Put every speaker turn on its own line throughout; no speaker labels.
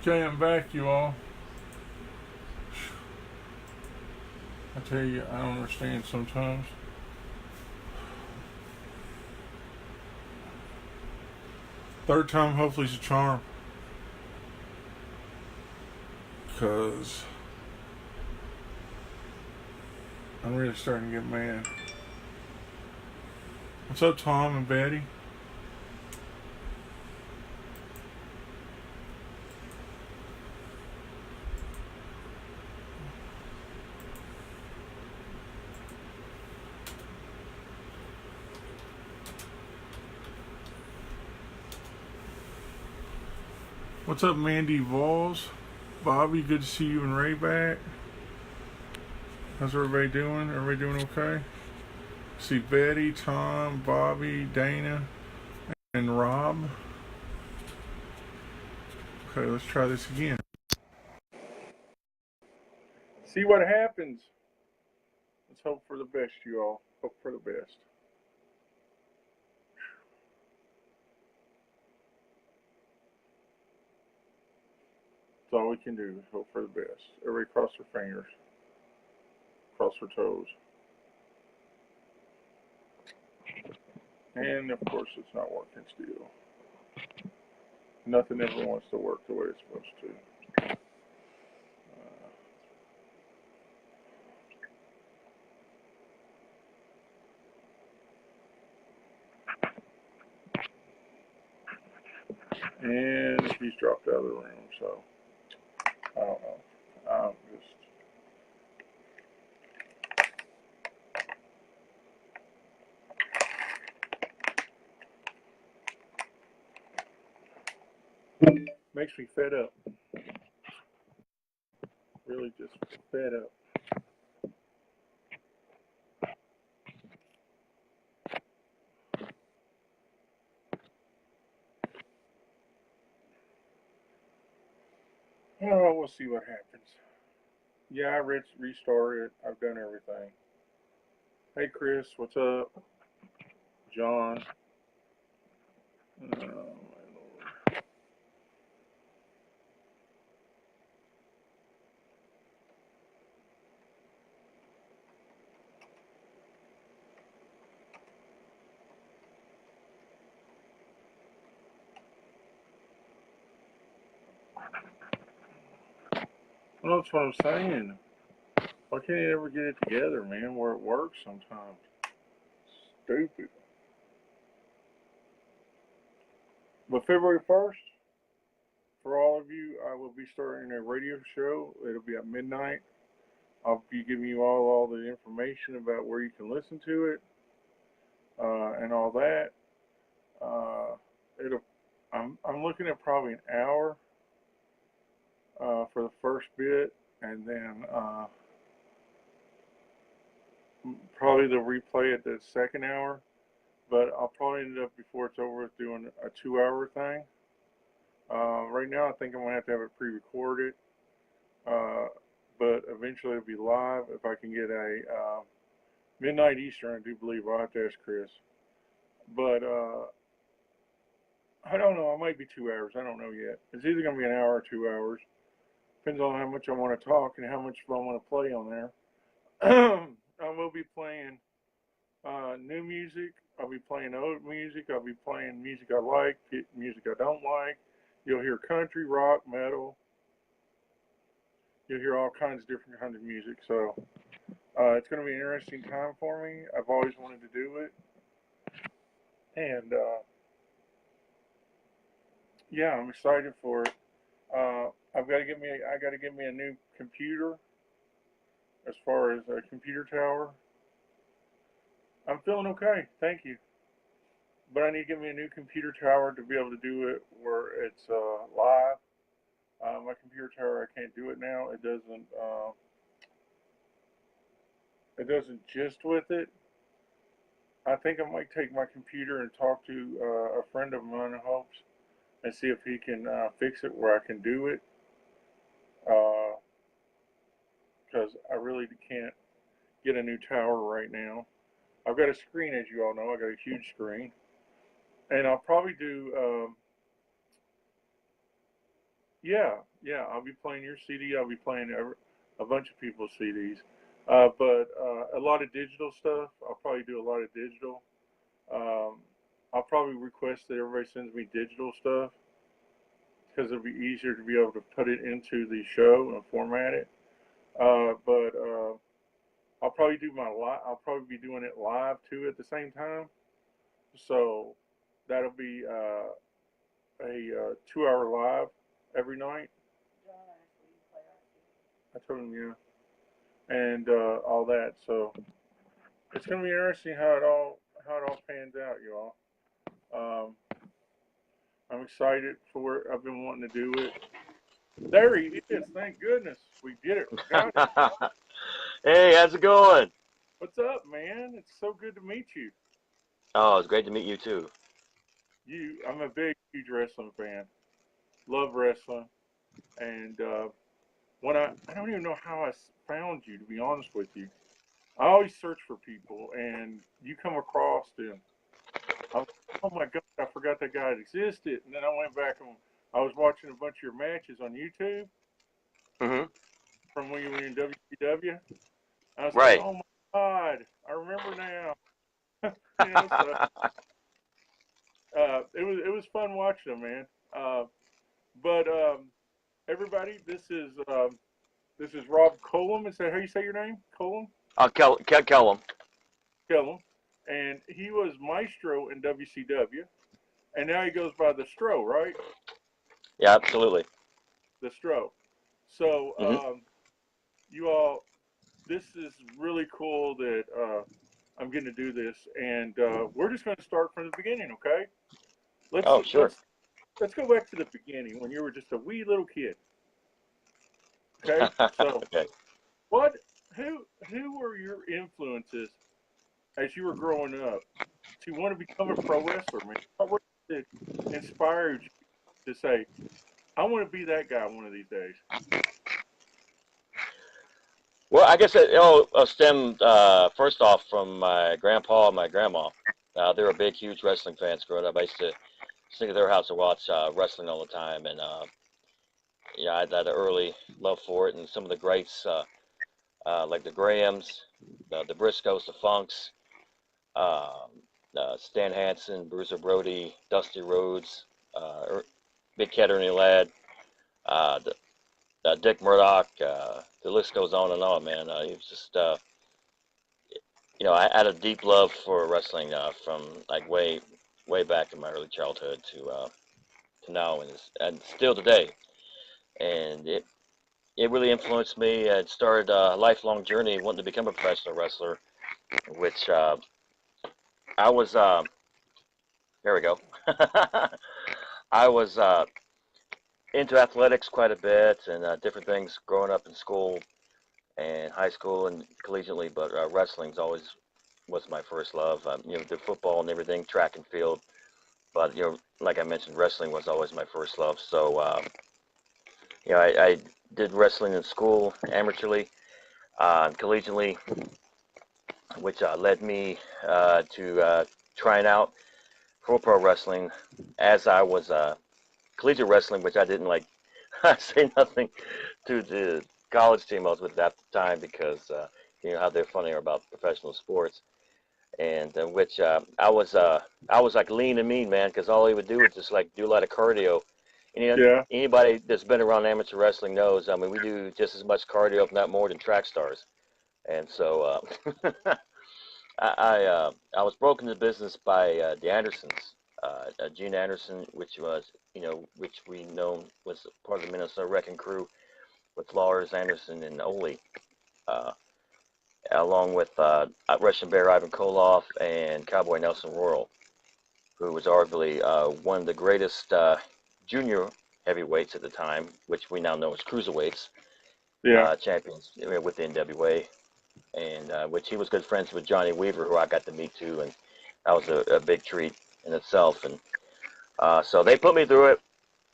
Okay, I'm back, you all. I tell you, I don't understand sometimes. Third time, hopefully, is a charm. Because I'm really starting to get mad. What's up, Tom and Betty? What's up, Mandy Vols? Bobby, good to see you and Ray back. How's everybody doing? Everybody doing okay? See Betty, Tom, Bobby, Dana, and Rob. Okay, let's try this again. See what happens. Let's hope for the best, you all. Hope for the best. That's all we can do. Hope for the best. Everybody cross their fingers. Cross their toes. And of course it's not working still. Nothing ever wants to work the way it's supposed to. And he's dropped out of the room, so I don't know. I'm just makes me fed up. Really just fed up. Oh, we'll see what happens. Yeah, I restarted. I've done everything. Hey, Chris, what's up? John. Oh, my Lord. Well, that's what I'm saying. Why can't you ever get it together, man, where it works sometimes? Stupid. But February 1st, for all of you, I will be starting a radio show. It'll be at midnight. I'll be giving you all the information about where you can listen to it and all that. It'll. I'm looking at probably an hour for the first bit, and then probably they'll replay it the second hour. But I'll probably end up before it's over with doing a 2 hour thing. Right now, I think I'm gonna have to have it pre-recorded, but eventually it'll be live if I can get a midnight Eastern. I do believe I'll have to ask Chris, but I don't know. It might be 2 hours. I don't know yet. It's either gonna be an hour or 2 hours. Depends on how much I want to talk and how much I want to play on there. I will be playing new music. I'll be playing old music. I'll be playing music I like, music I don't like. You'll hear country, rock, metal. You'll hear all kinds of different kinds of music. So it's going to be an interesting time for me. I've always wanted to do it, and yeah, I'm excited for it. I got to get me a new computer. As far as a computer tower, I'm feeling okay. Thank you. But I need to get me a new computer tower to be able to do it where it's live. My computer tower, I can't do it now. It doesn't. It doesn't gist with it. I think I might take my computer and talk to a friend of mine in hopes and see if he can fix it where I can do it. Because I really can't get a new tower right now. I've got a screen, as you all know. I got a huge screen, and I'll probably do Yeah, yeah. I'll be playing your CD. I'll be playing a bunch of people's CDs. But a lot of digital stuff. I'll probably do a lot of digital. Um, I'll probably request that everybody sends me digital stuff because it'll be easier to be able to put it into the show and format it. But I'll probably do my live. I'll probably be doing it live too at the same time. So that'll be a 2 hour live every night. I told him yeah, and all that. So it's gonna be interesting how it all pans out, you all. Um, I'm excited for it. I've been wanting to do it. There he is. Thank goodness we did it. We got it.
Hey, how's it going?
What's up, man? It's so good to meet you.
Oh, it's great to meet you too.
I'm a big, huge wrestling fan. Love wrestling, and when I don't even know how I found you. To be honest with you, I always search for people, and you come across them. I was, oh my god, I forgot that guy existed. And then I went back and I was watching a bunch of your matches on YouTube
Hmm.
from when you were in WCW. I was like,
Right.
oh my god, I remember now. So it was fun watching them, man. Uh, but everybody, this is Rob Colum. Is that how you say your name? Colum?
Kellum.
Kellum. And he was Maestro in WCW, and now he goes by the Stro, right?
Yeah, absolutely.
The Stro. So
Hmm.
you all, this is really cool that I'm getting to do this, and we're just going to start from the beginning, okay? Let's
Oh, sure.
let's let's go back to the beginning when you were just a wee little kid, okay? So
Okay.
what? Who were your influences as you were growing up to want to become a pro wrestler, man? What was it that inspired you to say, I want to be that guy one of these days?
Well, I guess it all stemmed first off from my grandpa and my grandma. They were big, huge wrestling fans growing up. I used to sneak at their house and watch wrestling all the time, and yeah, I had an early love for it. And some of the greats, like the Grahams, the Briscoes, the Funks, um, Stan Hansen, Bruiser Brody, Dusty Rhodes, Big Cat Ernie Ladd, uh, the, Dick Murdoch. The list goes on and on, man. He was just, I had a deep love for wrestling from like way back in my early childhood to now, and still today. And it really influenced me. It started a lifelong journey wanting to become a professional wrestler, which I was. There we go. I was into athletics quite a bit and different things growing up in school and high school and collegiately, but wrestling's always was my first love. The football and everything, track and field, but like I mentioned, wrestling was always my first love. So I did wrestling in school, amateurly, collegiately, which led me to trying out for pro wrestling as I was collegiate wrestling, which I didn't like. I say nothing to the college team I was with at the time because how they're funny about professional sports, and which I was like lean and mean, man, because all he would do was just like do a lot of cardio. And
Yeah.
anybody that's been around amateur wrestling knows. I mean, we do just as much cardio, if not more, than track stars. And so I was broken into business by the Andersons, Gene Anderson, which we know was part of the Minnesota Wrecking Crew with Lars Anderson and Ole, uh, along with Russian Bear Ivan Koloff and Cowboy Nelson Royal, who was arguably one of the greatest junior heavyweights at the time, which we now know as cruiserweights
Yeah.
champions with the NWA, and which he was good friends with Johnny Weaver, who I got to meet too, and that was a big treat in itself. And so they put me through it.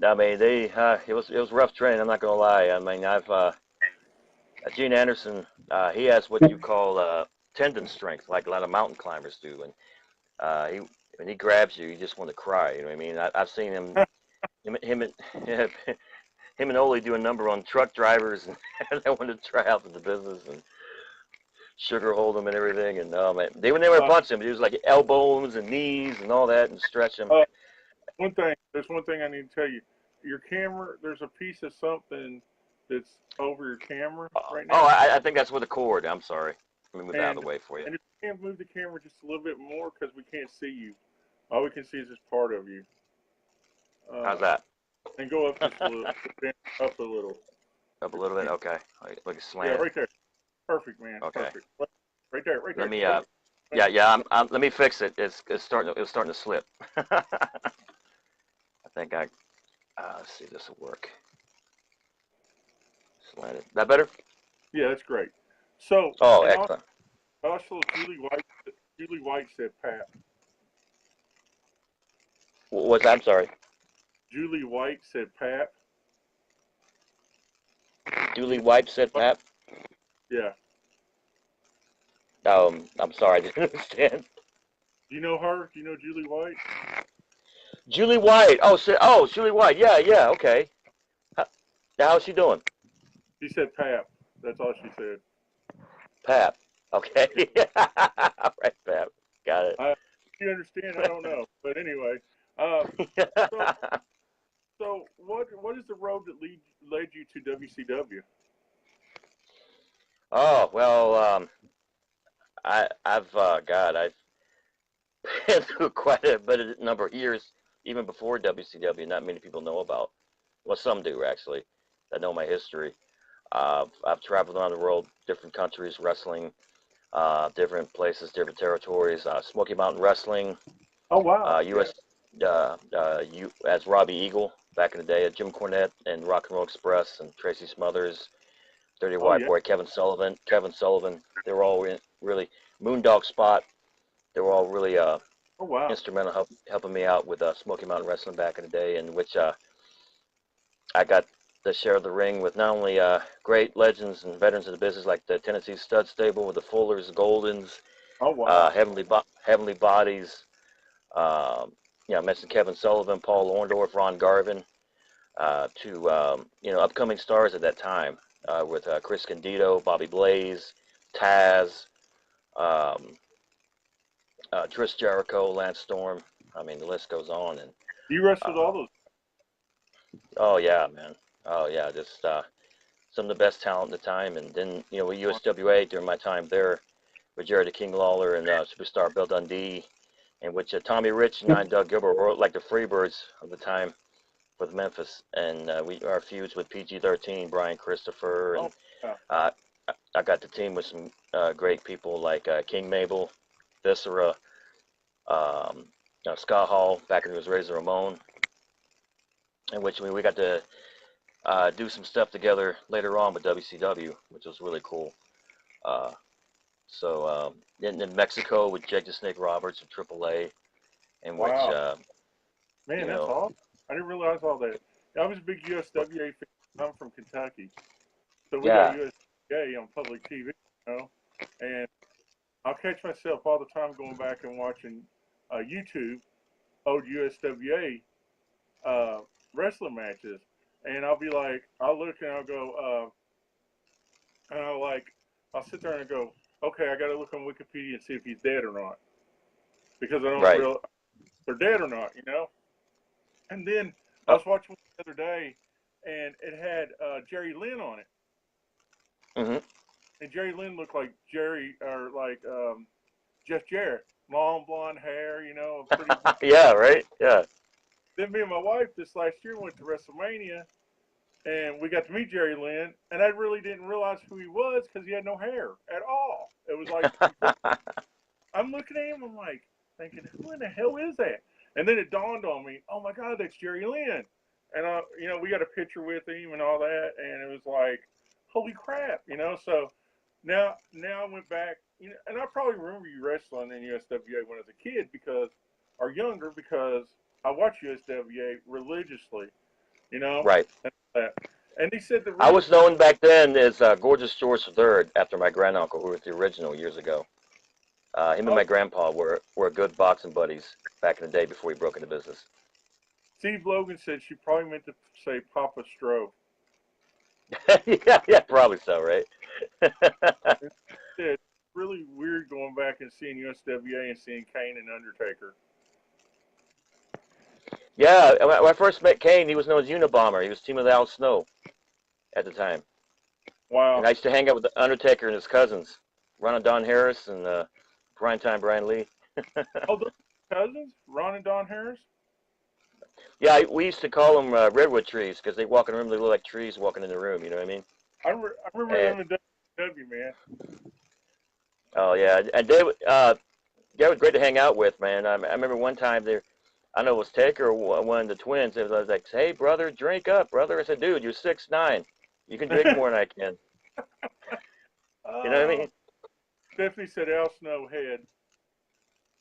I mean, it was rough training. I'm not gonna lie. I mean, I've Gene Anderson. He has what you call tendon strength, like a lot of mountain climbers do, and he when he grabs you, you just want to cry. You know what I mean? I've seen him him and Ole do a number on truck drivers, and I wanted to try out for the business and sugar hold him and everything. And oh man, they would never
Uh,
punch him. It was like elbows and knees and all that, and stretch him.
uh, there's one thing I need to tell you. Your camera, there's a piece of something that's over your camera right
Oh,
now,
I think that's with the cord. I'm sorry. Let me move out of
and
the way for you.
if you can't move the camera just a little bit more because we can't see you, all we can see is just part of you.
How's
Uh,
that?
and go up just a little, up a little.
Up a little bit. Okay. Like a
Yeah,
slant.
right there. Perfect, man.
Okay.
Perfect. Right there. Right
Let
there.
me.
Yep.
Yeah. Let me fix it. It's starting. It was starting to slip. I think I. Let's see. This will work. Slanted. That better?
Yeah, that's great. So,
Oh,
and
excellent.
also Julie White said Pat.
What's that? I'm sorry.
Julie White said Pat.
Julie White said Pat.
Yeah.
I'm sorry. I didn't understand.
Do you know her? Do you know Julie White?
Julie White. Oh, Julie White. Yeah. Okay. How's she doing?
She said Pat. That's all she said.
Pat. Okay. All right, Pat. Got it.
You understand? I don't know, but anyway. So, so what is the road that led you to WCW?
Oh well, I've I've been through quite a bit of number of years, even before WCW. Not many people know about. Well, some do actually. That know my history. I've traveled around the world, different countries, wrestling, different places, different territories. Smoky Mountain Wrestling,
Oh wow.
U.S. As Robbie Eagle back in the day, Jim Cornette and Rock and Roll Express and Tracy Smothers, Dirty
Oh
White
yeah.
Boy, Kevin Sullivan. They were all really Moondog Spot. They were all really
Oh wow.
instrumental helping me out with Smoky Mountain Wrestling back in the day, in which I got to share the ring with not only great legends and veterans of the business like the Tennessee Stud Stable with the Fullers, Goldens,
Oh wow.
Heavenly Bodies. I mentioned Kevin Sullivan, Paul Orndorff, Ron Garvin, to upcoming stars at that time with Chris Candido, Bobby Blaze, Taz, um, Trish Jericho, Lance Storm. I mean, the list goes on. And
You wrestled
uh,
all those.
oh yeah, man. Oh yeah, just some of the best talent at the time. And then with USWA during my time there with Jerry the King Lawler and Superstar Bill Dundee, in which Tommy Rich and I and Doug Gilbert were like the Freebirds of the time with Memphis, and our feuds with PG-13, Brian Christopher,
Oh
and
yeah.
uh, I got to team with some great people like King Mabel, Viscera, um, Scott Hall back when he was Razor Ramon, in which we got to do some stuff together later on with WCW, which was really cool. Uh, in Mexico with Jake the Snake Roberts and AAA, in which
Wow. Man,
you
that's
know,
awesome. I didn't realize all that. I was a big USWA fan. I'm from Kentucky, so we got
yeah,
USWA on public TV, and I'll catch myself all the time going back and watching YouTube old USWA wrestling matches, and I'll be like, I'll look and I'll go, and I'll sit there and go, okay, I got to look on Wikipedia and see if he's dead or not, because I don't
right.
real they're dead or not, And then I
Oh,
was watching one the other day, and it had Jerry Lynn on it,
hmm.
and Jerry Lynn looked like Jerry or like Jeff Jarrett, long blonde hair, a pretty.
Yeah, right. Yeah.
Then me and my wife this last year went to WrestleMania, and we got to meet Jerry Lynn, and I really didn't realize who he was because he had no hair at all. It was like I'm looking at him, I'm like thinking, who in the hell is that? And then it dawned on me, oh my God, that's Jerry Lynn. And we got a picture with him and all that, and it was like, holy crap. So now I went back, and I probably remember you wrestling in USWA when I was a kid or younger because I watched USWA religiously, you know,
Right.
and that. And he said the
I
reason.
was known back then as Gorgeous George III after my granduncle, who was the original years ago. Him and
Oh,
my grandpa were good boxing buddies back in the day before he broke into business.
Steve Logan said she probably meant to say Papa Strove.
Yeah, yeah, probably so, right?
It's really weird going back and seeing USWA and seeing Kane and Undertaker.
Yeah, when I first met Kane, he was known as Unabomber. He was teaming with Al Snow at the time. And
Wow.
I used to hang out with the Undertaker and his cousins, Ron and Don Harris and Prime Time Brian Lee.
Oh, those cousins, Ron and Don Harris.
Yeah, we used to call them redwood trees because they walk in the room. They look like trees walking in the room. You know what I mean?
I remember
And
them in WW, man.
oh yeah, and they were great to hang out with, man. I remember one time there, I know it was Taker or one of the twins. It was like, "Hey, brother, drink up, brother." I said, "Dude, you're 6'9". You can drink more than I can." You know what I
Oh,
mean?
Stephanie said Al Snow head.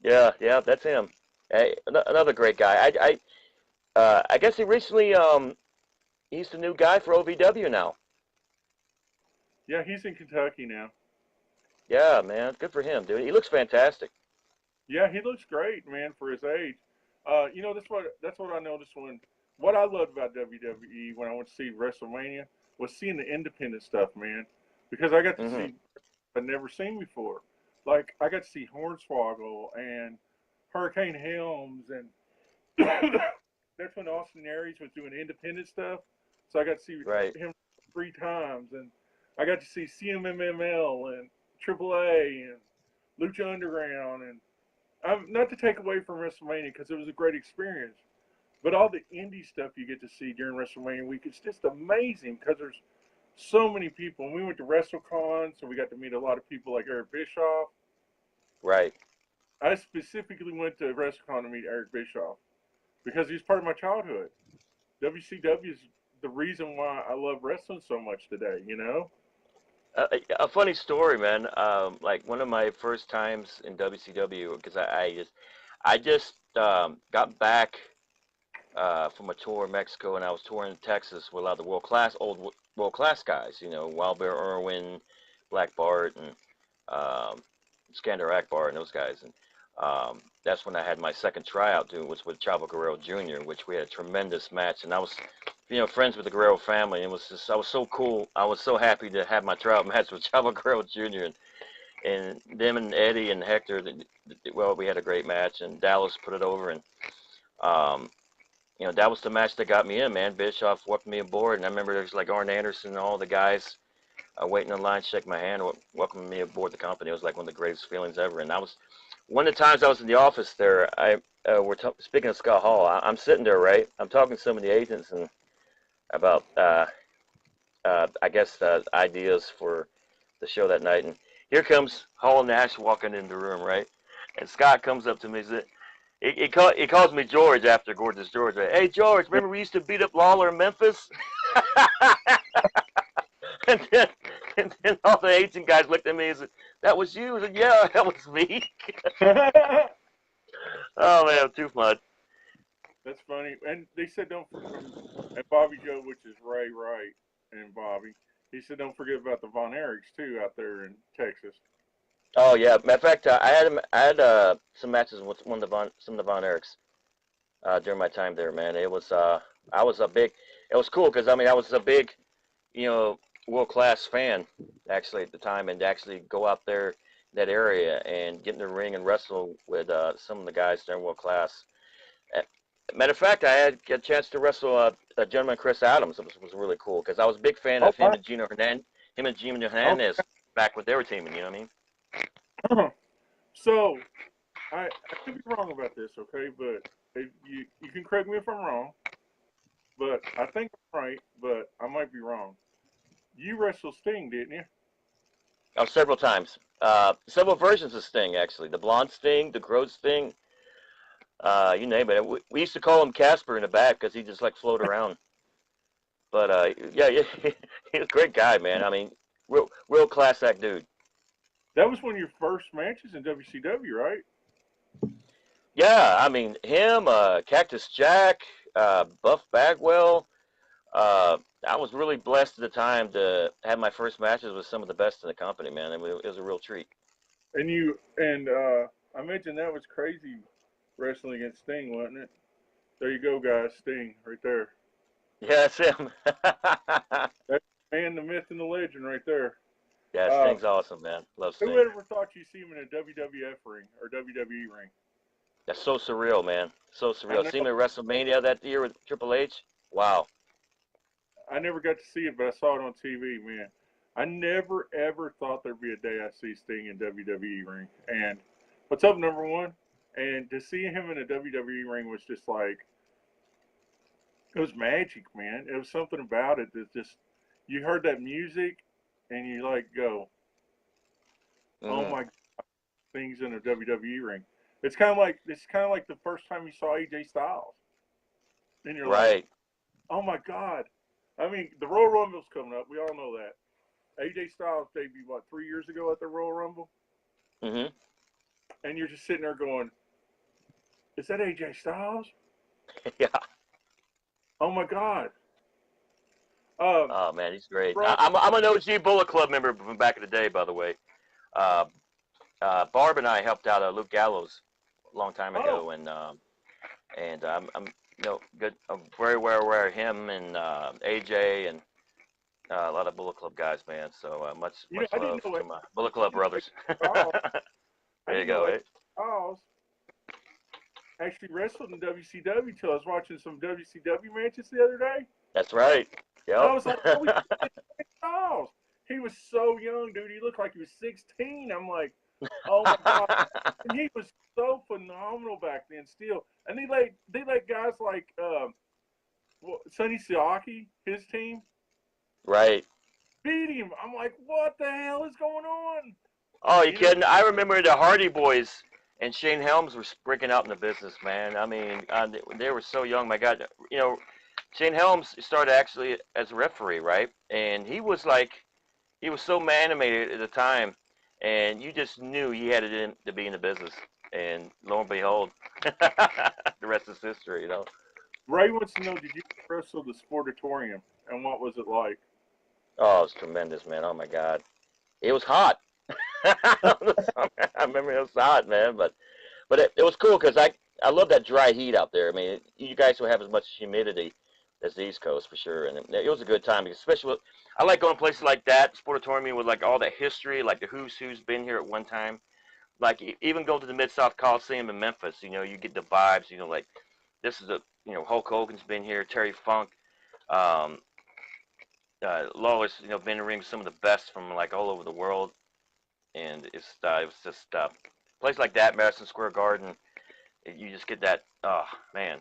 Yeah, yeah, that's him. Hey, another great guy. I guess he recently he's the new guy for OVW now.
Yeah, he's in Kentucky now.
Yeah, man, good for him, dude. He looks fantastic.
Yeah, he looks great, man, for his age. You know, that's what I noticed when what I loved about WWE when I went to see WrestleMania was seeing the independent stuff, man, because I got to
Hmm.
see I'd never seen before. Like I got to see Hornswoggle and Hurricane Helms, and that's when Austin Aries was doing independent stuff. So I got to see
Right.
him 3 times, and I got to see CMML and AAA and Lucha Underground, and not to take away from WrestleMania because it was a great experience, but all the indie stuff you get to see during WrestleMania week is just amazing because there's so many people. And we went to WrestleCon, so we got to meet a lot of people like Eric Bischoff.
Right.
I specifically went to WrestleCon to meet Eric Bischoff because he's part of my childhood. WCW is the reason why I love wrestling so much today, you know?
A funny story, man. Like one of my first times in WCW, because I just got back from a tour in Mexico, and I was touring in Texas with a lot of the world class guys. You know, Wild Bear Irwin, Black Bart, and um, Skander Akbar, and those guys. And that's when I had my second tryout, doing was with Chavo Guerrero Jr., which we had a tremendous match, and I was, friends with the Guerrero family. And it was just, I was so cool. I was so happy to have my tryout match with Chavo Guerrero Jr. And them and Eddie and Hector. Well, we had a great match, and Dallas put it over, and um, that was the match that got me in, man. Bischoff welcomed me aboard, and I remember there was like Arn Anderson and all the guys waiting in line, shake my hand, welcoming me aboard the company. It was like one of the greatest feelings ever. And I was one of the times I was in the office there. We're speaking of Scott Hall. I'm sitting there, right? I'm talking to some of the agents and about, I guess, ideas for the show that night. And here comes Hall and Nash walking in the room, right? And Scott comes up to me and says, he calls me George after Gorgeous George. Right? Hey, George, remember we used to beat up Lawler in Memphis? and, then, and then all the agent guys looked at me and said, that was you? I said, yeah, that was me. Oh, man, too much.
That's funny. And they said and Bobby Joe, which is Ray Wright and Bobby, he said don't forget about the Von Erichs too out there in Texas.
Oh, yeah. Matter of fact, I had some matches with some of the Von Erichs during my time there, man. I was a big, it was cool because, I mean, I was a big, you know, world class fan actually at the time, and to actually go out there in that area and get in the ring and wrestle with some of the guys there in world class. Uh, Matter of fact, I had a chance to wrestle a gentleman, Chris Adams. It was really cool because I was a big fan
Oh,
of
wow.
him and Gino
Oh.
Hernandez back when they were teaming. You know what I mean?
So I could be wrong about this, okay? But if you can correct me if I'm wrong. But I think I'm right, but I might be wrong. You wrestled Sting, didn't you?
Oh, several times. Several versions of Sting actually. The blonde Sting, the Crow Sting, you name it. We used to call him Casper in the back because he just like float around. But yeah, yeah, he's a great guy, man. I mean, real class act dude.
That was one of your first matches in WCW, right?
Yeah, I mean him, Cactus Jack, Buff Bagwell. Uh, I was really blessed at the time to have my first matches with some of the best in the company, man. I mean, it was a real treat.
And I mentioned that was crazy wrestling against Sting, wasn't it? There you go, guys. Sting right there.
Yeah, that's him.
That Man, the myth and the legend right there.
Yeah,
Uh,
Sting's awesome, man. Love
who
Sting.
ever thought you'd see him in a WWF ring or WWE ring?
That's so surreal, man. So
I
surreal.
know
See him at WrestleMania that year with Triple H. Wow.
I never got to see it, but I saw it on TV, man. I never ever thought there'd be a day I see Sting in WWE ring. And what's up, number one? And to see him in a WWE ring was just like it was magic, man. It was something about it that just you heard that music and you like go, oh
Hmm.
my God, things in a WWE ring. It's kind of like the first time you saw AJ Styles, and you're like,
Right.
oh my God. I mean, the Royal Rumble's coming up. We all know that. AJ Styles debuted what 3 years ago at the Royal Rumble,
Hmm.
and you're just sitting there going, "Is that AJ Styles?
Yeah.
Oh my God!" Um,
Oh man, he's great.
Brian,
I'm an OG Bullet Club member from back in the day, by the way. Uh, Barb and I helped out Luke Gallows a long time
oh,
ago, and I'm good. I'm very well aware of him and AJ and a lot of Bullet Club guys, man. So much
I didn't
love
know
to my Bullet Club brothers.
Styles. I
There you
didn't
go.
know AJ
Eh?
Styles actually wrestled in WCW till I was watching some WCW matches the other day,
That's right.
and I
Yep.
was like, "Holy shit, AJ Styles!" He was so young, dude. He looked like he was 16. I'm like, "Oh my God!" And he was so phenomenal back then, still. And they let guys like Sonny Siaki, his team,
Right.
beat him. I'm like, what the hell is going on?
Oh, you
You know,
kidding? I remember the Hardy Boys and Shane Helms were breaking out in the business, man. I mean, they were so young. My God, Shane Helms started actually as a referee, right? And he was so animated at the time, and you just knew he had it in to be in the business. And lo and behold, the rest is history,
Ray wants to know, did you wrestle the Sportatorium, and what was it like?
Oh, it was tremendous, man. Oh my God, it was hot. I remember it was hot, man, but it was cool because I love that dry heat out there. I mean, you guys will have as much humidity as the East Coast for sure, and it was a good time, especially I like going places like that, Sportatorium with like all that history, like the who's been here at one time. Like even go to the Mid South Coliseum in Memphis, you get the vibes, like this is Hulk Hogan's been here, Terry Funk, um, Lawler's, been in the ring with some of the best from like all over the world, and it was just a place like that, Madison Square Garden. You just get that. Oh man,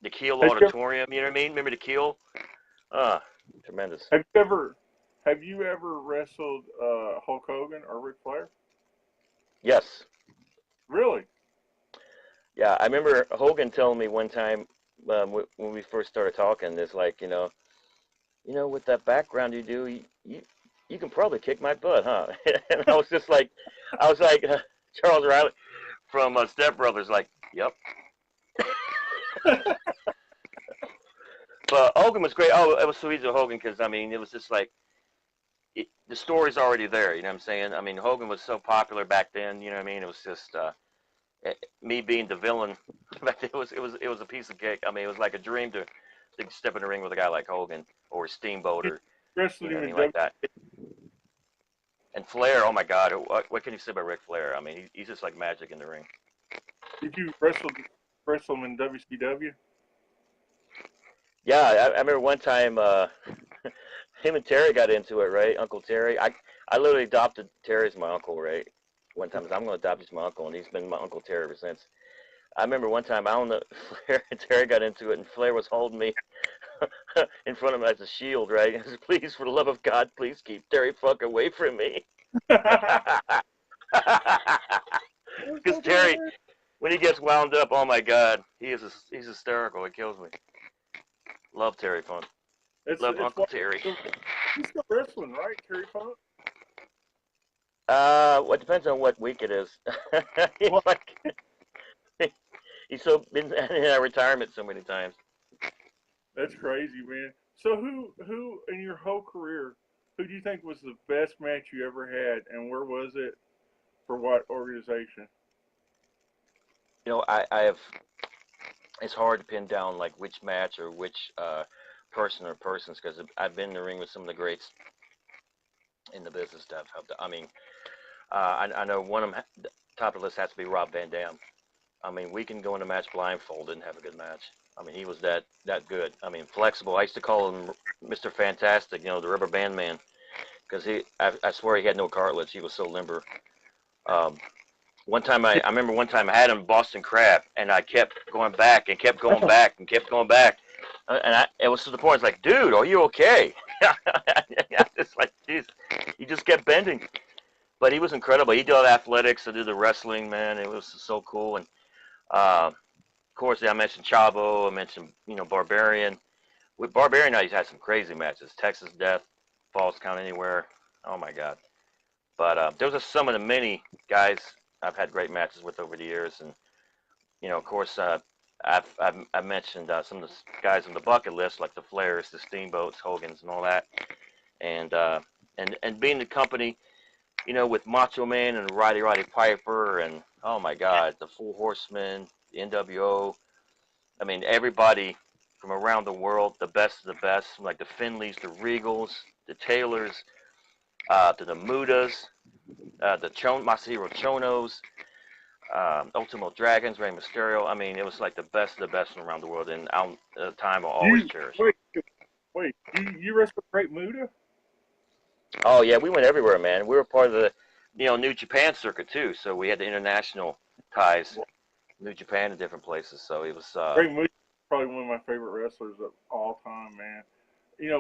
the Keel
Have you ever,
Auditorium. You know what I mean? Remember the Keel? Ah, tremendous.
have you ever, have you ever wrestled Hulk Hogan or Ric Flair?
Yes.
Really?
Yeah, I remember Hogan telling me one time when we first started talking. It's like with that background you do, you can probably kick my butt, huh? And I was like Charles Riley from Step Brothers, like, yep. But Hogan was great. Oh, it was so easy with Hogan because I mean, it was just like the story's already there. You know what I'm saying? I mean, Hogan was so popular back then. You know what I mean? It was just me being the villain. It was a piece of cake. I mean, it was like a dream to step in the ring with a guy like Hogan or Steamboat
You
or
wrestled
you know
him
what I
in
mean
W.
like that. And Flair, oh my God, what can you say about Ric Flair? I mean, he's just like magic in the ring.
Did you wrestle him in WCW?
Yeah, I remember one time him and Terry got into it, right? Uncle Terry. I literally adopted Terry as my uncle, right? One time, I said, I'm going to adopt you as my uncle, and he's been my Uncle Terry ever since. I remember one time, I don't know, Flair and Terry got into it, and Flair was holding me in front of him as a shield, right? I said, please, for the love of God, please keep Terry Funk away from me. Because Terry, when he gets wound up, oh my God, he's hysterical. It kills me. Love Terry Funk. Love
It's
Uncle
why
Terry.
he's still wrestling, right? Terry Funk.
Well, it depends on what week it is. He's
Well,
like he's so been in retirement so many times.
that's crazy, man. So who in your whole career, who do you think was the best match you ever had, and where was it for what organization?
I have. It's hard to pin down like which match or which person or persons, because I've been in the ring with some of the greats in the business that have helped. I mean, I know one of them, top of the list has to be Rob Van Dam. I mean, we can go in a match blindfolded and have a good match. I mean, he was that good. I mean, flexible. I used to call him Mr. Fantastic, you know, the rubber band man, because I swear he had no cartilage. He was so limber. One time I remember one time I had him Boston Crab, and I kept going back and kept going back and kept going back, and it was to the point it's like, dude, are you okay? I just like, geez, he just kept bending, but he was incredible. He did athletics, I did the wrestling, man. It was so cool, and of course I mentioned Chavo, I mentioned Barbarian. With Barbarian, he's had some crazy matches. Texas Death, Falls Count Anywhere. Oh my God! But those are some of the many guys I've had great matches with over the years, and of course, I've mentioned some of the guys on the bucket list, like the Flairs, the Steamboats, Hogans, and all that, and being the company, with Macho Man and Roddy Piper, and oh my God, the Four Horsemen, the NWO. I mean, everybody from around the world, the best of the best, like the Finleys, the Regals, the Taylors, to the Mudas, the Masahiro Chonos, Ultimo Dragons, Rey Mysterio. I mean, it was like the best of the best from around the world, and at the time I'll always cherish.
Wait, you wrestled Great Muda?
Oh yeah, we went everywhere, man. We were part of the, New Japan circuit too. So we had the international ties, New Japan in different places. So it was.
Great Muda is probably one of my favorite wrestlers of all time, man.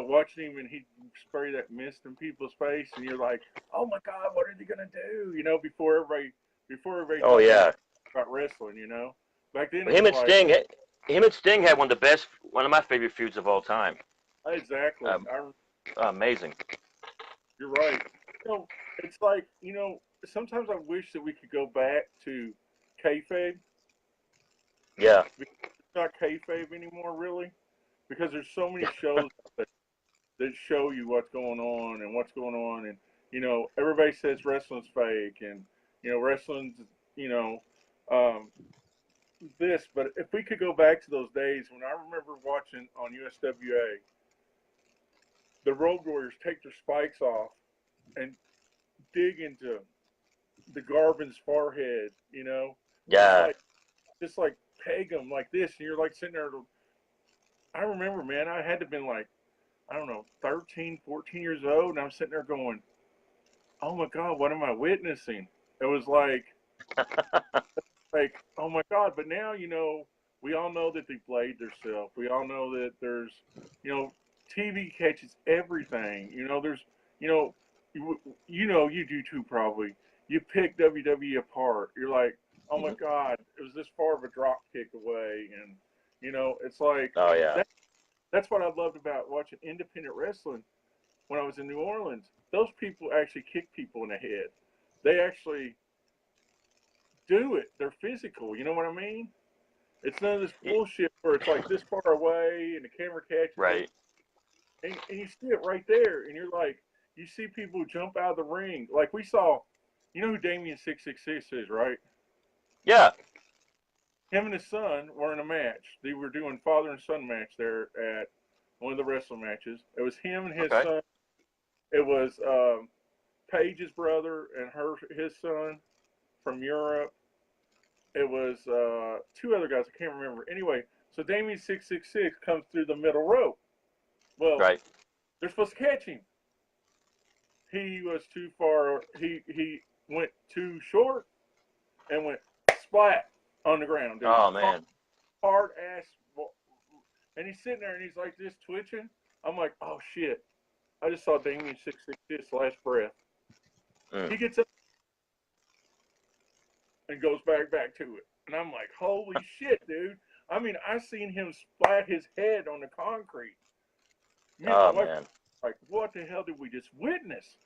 Watching him and he'd spray that mist in people's face, and you're like, oh my God, what are they gonna do? Before everybody
Oh yeah.
about wrestling, Back then,
him and Sting had one of my favorite feuds of all time.
Exactly.
Amazing.
You're right. It's like, sometimes I wish that we could go back to kayfabe.
Yeah.
It's not kayfabe anymore, really, because there's so many shows that show you what's going on, and everybody says wrestling's fake, and wrestling's this. But if we could go back to those days when I remember watching on USWA, the Road Warriors take their spikes off and dig into the Garvin's forehead,
Yeah.
just like peg them like this, and you're like sitting there. I remember, man, I had to have been like, I don't know, 13, 14 years old, and I'm sitting there going, oh my God, what am I witnessing? It was like, oh my God. But now, we all know that they played themselves. We all know that there's, TV catches everything. There's, you do too probably. You pick WWE apart. You're like, oh my God, it was this far of a drop kick away, and it's like,
oh yeah.
That's what I loved about watching independent wrestling when I was in New Orleans. Those people actually kick people in the head. They actually do it. They're physical. You know what I mean? It's none of this bullshit where it's like this far away and the camera catches
right.
it. And you see it right there. And you're like, you see people jump out of the ring. Like we saw, you know who Damien 666 is, right?
Yeah.
Him and his son were in a match. They were doing father and son match there at one of the wrestling matches. It was him and his son. It was Paige's brother and his son from Europe. It was two other guys. I can't remember. Anyway, so Damien 666 comes through the middle rope. Well, they're supposed to catch him. He was too far. He went too short and went splat on the ground. Dude.
Oh man.
Hard ass. And he's sitting there and he's like this twitching. I'm like, oh shit. I just saw Damien 666 last breath. He gets up and goes back to it. And I'm like, holy shit, dude. I mean, I seen him splat his head on the concrete.
Man.
Like, what the hell did we just witness?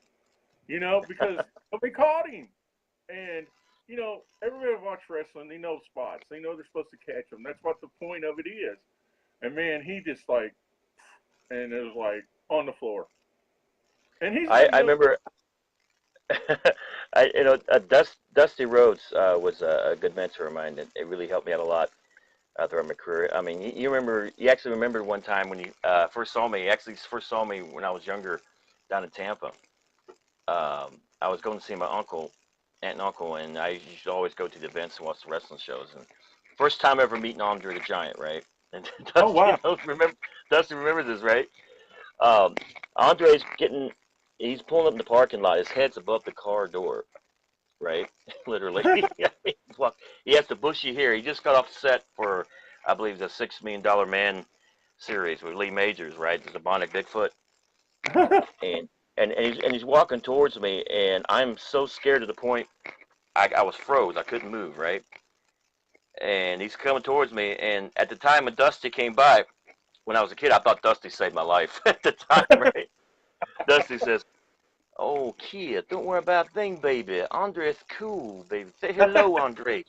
Because nobody caught him. And, everybody watch wrestling, they know spots. They know they're supposed to catch them. That's what the point of it is. And, man, he just and it was like on the floor. And he's
I remember, Dusty Rhodes was a good mentor of mine. It really helped me out a lot. throughout my career. I mean, you remember, you actually remember one time when you first saw me. Actually, first saw me when I was younger, down in Tampa. I was going to see my uncle, aunt and uncle, and I used to always go to the events and watch the wrestling shows. And first time ever meeting Andre the Giant, right? And
Oh wow.
Dusty remembers this, right? Um, Andre's he's pulling up in the parking lot. His head's above the car door, right? Literally. Well, he has the bushy hair. He just got off set for, I believe, the $6 Million Man series with Lee Majors, right? The Bionic Bigfoot, and he's walking towards me, and I'm so scared to the point I was froze. I couldn't move, right? And he's coming towards me, and at the time when Dusty came by, when I was a kid, I thought Dusty saved my life at the time, right? Dusty says, "Oh, kid, don't worry about a thing, baby. Andre is cool, baby. Say hello, Andre."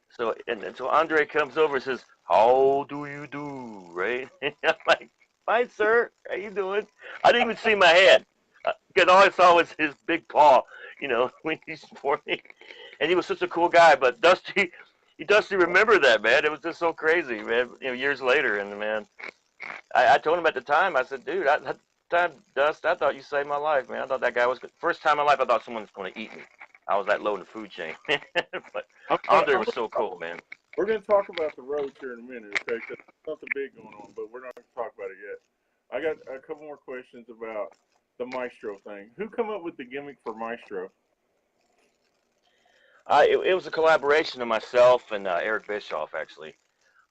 So Andre comes over and says, "How do you do?" Right? And I'm like, "Fine, sir. How you doing?" I didn't even see my hand because all I saw was his big paw, when he's for me. And he was such a cool guy. But Dusty remembered that, man. It was just so crazy, man. Years later, and man, I told him at the time. I said, "Dude, at the time, Dust, I thought you saved my life, man. I thought that guy was good. First time in my life, I thought someone was going to eat me. I was that low in the food chain." But Andre was so cool, man.
We're going to talk about the roads here in a minute, okay? Because there's something big going on, but we're not going to talk about it yet. I got a couple more questions about the Maestro thing. Who come up with the gimmick for Maestro?
It was a collaboration of myself and Eric Bischoff, actually,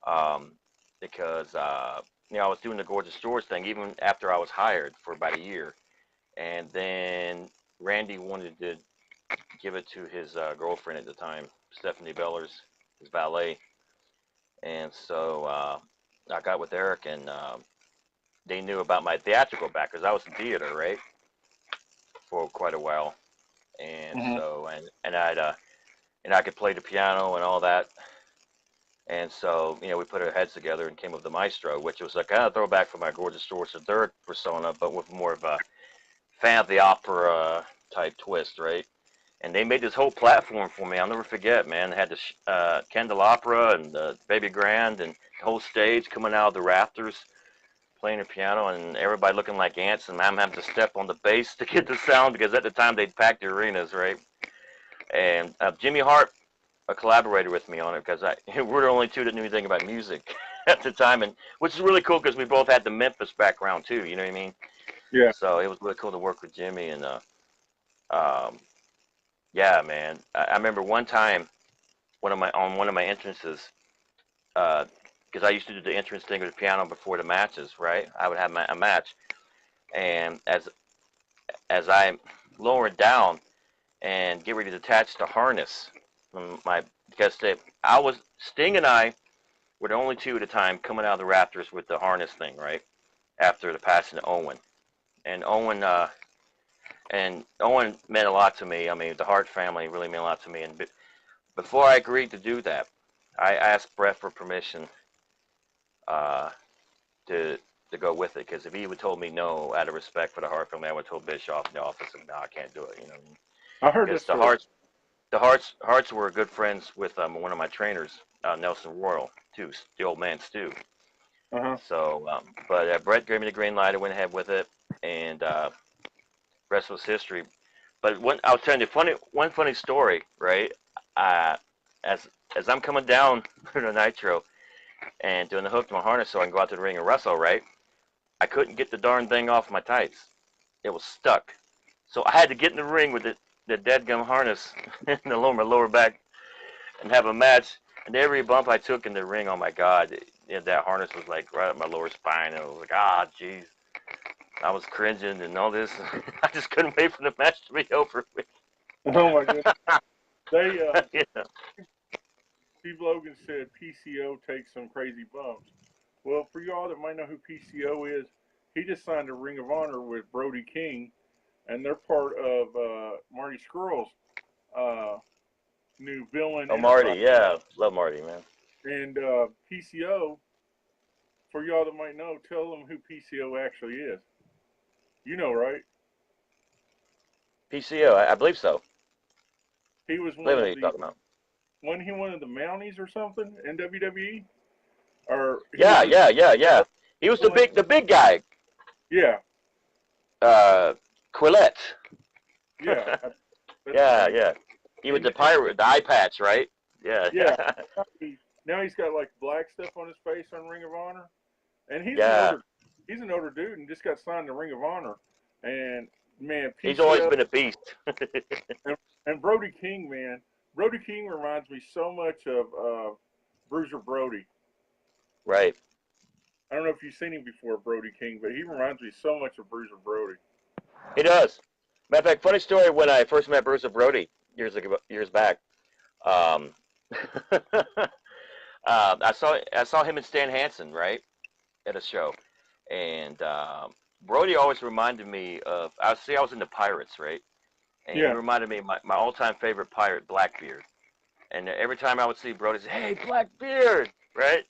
um, because I was doing the Gorgeous Stores thing even after I was hired for about a year, and then Randy wanted to give it to his girlfriend at the time, Stephanie Bellers, his valet, and so I got with Eric, and they knew about my theatrical back because I was in theater, right, for quite a while, and
Mm-hmm.
so and I could play the piano and all that. And so, we put our heads together and came up with the Maestro, which was a kind of throwback from my Gorgeous Doors to Third persona, but with more of a fan of the opera type twist, right? And they made this whole platform for me. I'll never forget, man. They had the candelabra and the baby grand and the whole stage coming out of the rafters, playing the piano, and everybody looking like ants, and I'm having to step on the bass to get the sound because at the time they'd packed the arenas, right? And Jimmy Hart collaborated with me on it because we're the only two that knew anything about music at the time, and which is really cool because we both had the Memphis background too. You know what I mean?
Yeah.
So it was really cool to work with Jimmy, and um, yeah, man. I remember one time one of my entrances because I used to do the entrance thing with the piano before the matches, right? I would have a match, and as I lowered down and get ready to attach the harness, my because Sting and I were the only two at a time coming out of the rafters with the harness thing, right? After the passing of Owen. And Owen meant a lot to me. I mean, the Hart family really meant a lot to me. And before I agreed to do that, I asked Brett for permission uh, to go with it. Because if he would have told me no, out of respect for the Hart family, I would have told Bischoff in the office, no, I can't do it.
I heard this
Because the
story.
Harts were good friends with one of my trainers, Nelson Royal, too, the old man Stu.
Uh-huh.
So, but Brett gave me the green light. I went ahead with it, and rest was history. But I'll tell you one funny story, right? Uh, as I'm coming down the nitro and doing the hook to my harness so I can go out to the ring and wrestle, right? I couldn't get the darn thing off my tights. It was stuck. So I had to get in the ring with the dead gum harness in the lower back and have a match. And every bump I took in the ring, oh my God, that harness was like right up my lower spine. And I was like, jeez. I was cringing and all this. I just couldn't wait for the match to be over with.
Oh my goodness. They
Yeah.
Steve Logan said PCO takes some crazy bumps. Well, for y'all that might know who PCO is, he just signed a Ring of Honor with Brody King, and they're part of Marty Scurll's uh, new villain
Oh,
enterprise.
Marty, yeah. Love Marty, man.
And PCO, for y'all that might know, tell them who PCO actually is. You know, right?
PCO, I believe so.
He was
I believe
one
what
of
you're
the
talking about.
wasn't he one of the Mounties or something in WWE? Or he was
Yeah,
just
yeah, yeah, yeah. He was the big guy.
yeah,
Uh, Quillette.
yeah. That's his
Yeah,
name.
yeah. He was
And
the pirate, the eye patch, right? Yeah,
yeah, now he's got like black stuff on his face on Ring of Honor, and
yeah.
he's an older dude and just got signed to Ring of Honor, and man,
He's always
PCO
been a beast.
and, and Brody King, man, Brody King reminds me so much of Bruiser Brody.
Right.
I don't know if you've seen him before, Brody King, but he reminds me so much of Bruiser Brody.
He does. Matter of fact, funny story. When I first met Bruce Brody years back, um, I saw him and Stan Hansen, right, at a show, and Brody always reminded me of. I was in the Pirates, right, and he
Yeah,
reminded me of my all-time favorite pirate, Blackbeard. And every time I would see Brody say, "Hey, Blackbeard," right?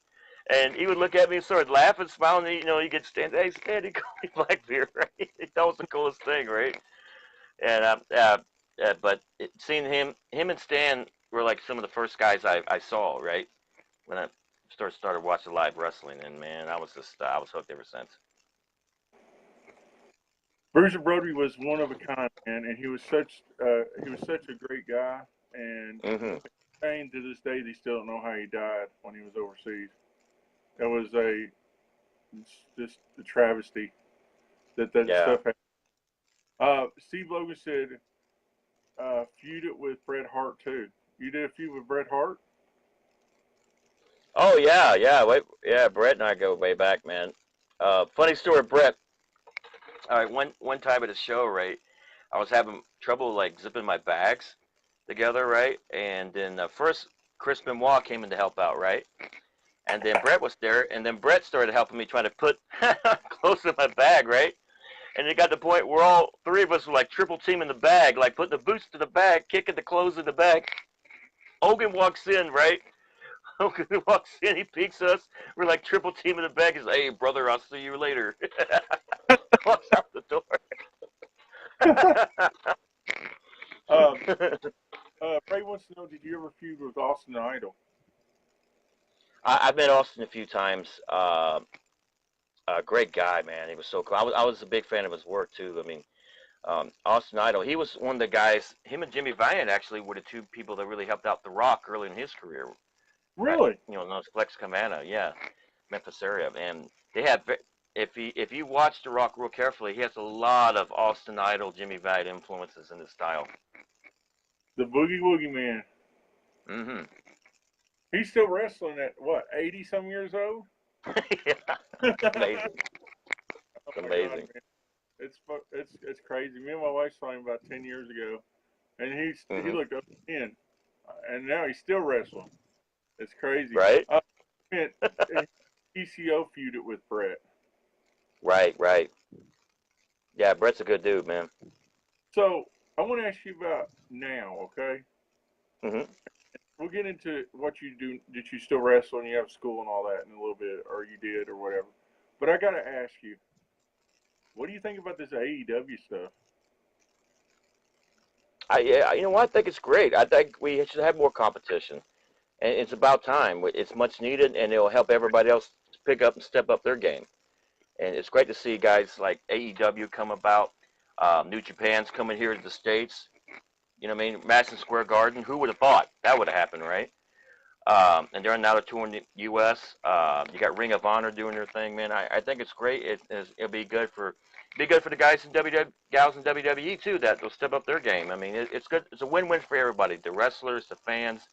And he would look at me and start laughing, smiling. And, he gets stand. Hey, Stan, he called me Blackbeard, right? That was the coolest thing, right? And but seeing him and Stan were like some of the first guys I saw, right? When I started watching live wrestling, and man, I was hooked ever since.
Bruiser Brody was one of a kind, man, and he was such a great guy. And
Hmm.
saying to this day, they still don't know how he died when he was overseas. That was just a travesty that
Yeah.
stuff happened. Steve Logan said feuded with Bret Hart too. You did a feud with Bret Hart?
Oh yeah, yeah. Wait, yeah. Brett and I go way back, man. Funny story, Brett. All right, one time at a show, right? I was having trouble like zipping my bags together, right? And then first Chris Benoit came in to help out, right? And then Brett was there, and then Brett started helping me trying to put clothes in my bag, right? And it got to the point where all three of us were like triple teaming the bag, like putting the boots to the bag, kicking the clothes in the bag. Hogan walks in, right? Hogan walks in, he peeks us. We're like triple teaming the bag. He's like, "Hey, brother, I'll see you later." Walks out the door.
um, Ray wants to know: did you ever feud with Austin Idol?
I've met Austin a few times. Great guy, man. He was so cool. I was a big fan of his work too. I mean, Austin Idol. He was one of the guys. Him and Jimmy Valiant actually were the two people that really helped out The Rock early in his career. Right,
Really?
known as Flex Commander, yeah, Memphis area, and they have. If you watch The Rock real carefully, he has a lot of Austin Idol, Jimmy Valiant influences in his style.
The Boogie Woogie Man.
Hmm.
He's still wrestling at what, 80 some years old?
Yeah,
Oh
it's amazing. It's
my God,
amazing.
man. It's crazy. Me and my wife saw him about 10 years ago, and he
Hmm.
looked up in, and now he's still wrestling. It's crazy.
Right,
Man, PCO feuded with Brett.
right, right. Yeah, Brett's a good dude, man.
So I want to ask you about now, okay?
Hmm.
We'll get into what you do. Did you still wrestle and you have school and all that in a little bit, or you did, or whatever? But I got to ask you, what do you think about this AEW stuff?
Yeah, you know what? I think it's great. I think we should have more competition, and it's about time. It's much needed, and it'll help everybody else pick up and step up their game. And it's great to see guys like AEW come about. New Japan's coming here to the States. You know what I mean? Madison Square Garden. Who would have thought that would have happened, right? And they're now touring the U.S. You got Ring of Honor doing their thing, man. I think it's great. It'll be good for the guys in WWE, gals in WWE too. That will step up their game. I mean, it's good. It's a win-win for everybody. The wrestlers, the fans.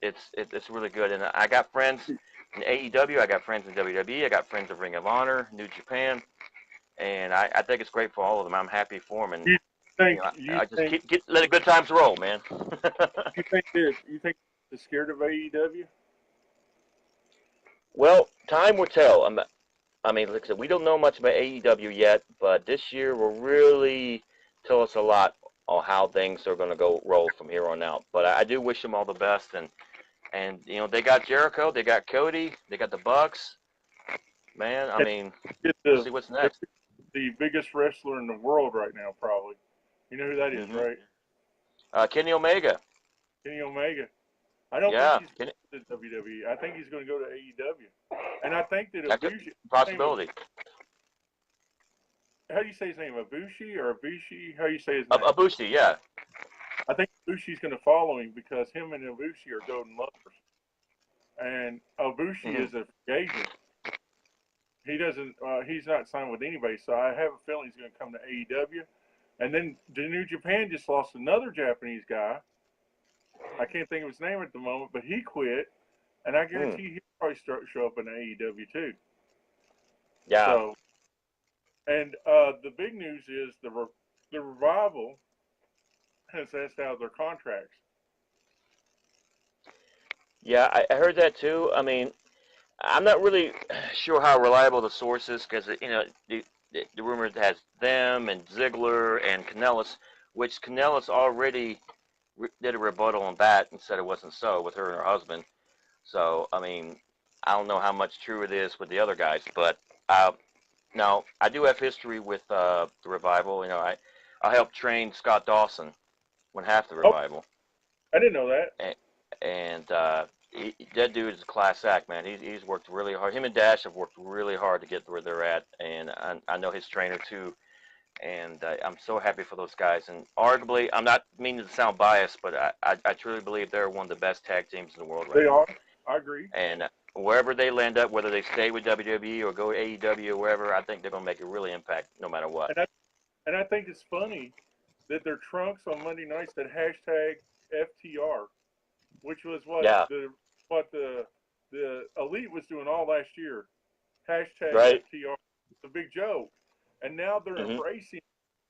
It's really good. And I got friends in AEW. I got friends in WWE. I got friends of Ring of Honor, New Japan, and I think it's great for all of them. I'm happy for them, and
You you
I just
think
let the good times roll, man.
you think they're scared of AEW?
Well, time will tell. I mean, like I said, we don't know much about AEW yet, but this year will really tell us a lot on how things are going to go roll from here on out. But I do wish them all the best, and they got Jericho, they got Cody, they got the Bucks. Man, I mean,
Get
we'll see what's next.
the biggest wrestler in the world right now, probably. You know who that is,
Hmm.
right?
Kenny Omega.
Kenny Omega. I don't think
Yeah,
he's going to WWE. I think he's going to go to AEW. And I think that
that could
Ibushi,
possibility.
how do you say his name? Ibushi or Ibushi? How do you say his name?
Ibushi, yeah.
I think Ibushi's going to follow him because him and Ibushi are golden lovers. And Ibushi is a free agent. He doesn't. He's not signed with anybody, so I have a feeling he's going to come to AEW. And then the New Japan just lost another Japanese guy. I can't think of his name at the moment, but he quit, and I guarantee he'll probably show up in AEW too.
Yeah.
So, and the big news is the Revival has asked out their contracts.
Yeah, I heard that too. I mean, I'm not really sure how reliable the source is because the rumor has them and Ziggler and Kanellis, which Kanellis already did a rebuttal on that and said it wasn't so with her and her husband. So I mean, I don't know how much true it is with the other guys, but now I do have history with the Revival. I helped train Scott Dawson when half the Revival.
I didn't know that.
And that dude is a class act, man. He's worked really hard. Him and Dash have worked really hard to get where they're at, and I know his trainer too. And I'm so happy for those guys. And arguably, I'm not meaning to sound biased, but I truly believe they're one of the best tag teams in the world right now.
They are. I agree.
And wherever they land up, whether they stay with WWE or go to AEW or wherever, I think they're going to make a really impact no matter what.
And I think it's funny that their trunks on Monday nights said hashtag FTR, which was what the Elite was doing all last year. Hashtag FTR. It's a big joke. And now they're embracing,